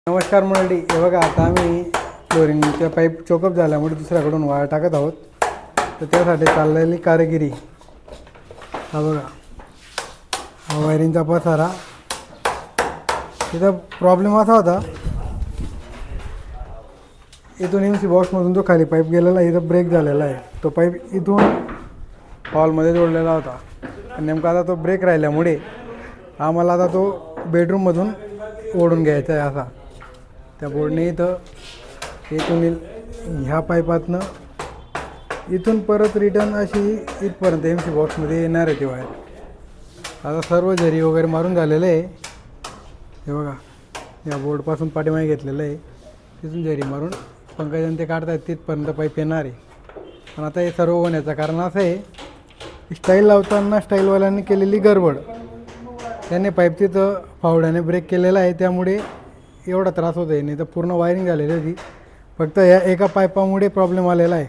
नमस्कार मंडळी, हे बघा आता आम्ही फ्लोरिंगच्या पाईप चोकअप झाल्यामुळे दुसऱ्याकडून वायर टाकत आहोत. तर त्यासाठी चाललेली कारागिरी. हा बघा, हा वायरिंगचा पसारा. तिथं प्रॉब्लेम असा होता, इथून MC बॉक्समधून जो खाली पाईप गेलेला आहे इथं ब्रेक झालेला आहे. तो पाईप इथून हॉलमध्ये जोडलेला होता. नेमका आता तो ब्रेक राहिल्यामुळे आम्हाला आता तो बेडरूममधून ओढून घ्यायचा आहे. असा त्या बोर्डने इथून ह्या पाईपातनं इथून परत रिटर्न अशी इथपर्यंत MC बॉक्समध्ये येणार आहे ती वायर. आता सर्व झरी वगैरे मारून झालेलं आहे. हे बघा, या बोर्डपासून पाठीमागे घेतलेलं आहे. तिथून झरी मारून पंकजाने ते काढतायत, तिथपर्यंत पाईप येणार आहे. पण आता हे सर्व होण्याचं कारण असं आहे, स्टाईल लावताना स्टाईलवाल्यांनी केलेली गडबड. त्याने पाईप तिथं फावड्याने ब्रेक केलेला आहे, त्यामुळे एवढा त्रास होत आहे. नाही तर पूर्ण वायरिंग झालेली होती, फक्त या एका पाईपामुळे प्रॉब्लेम आलेला आहे.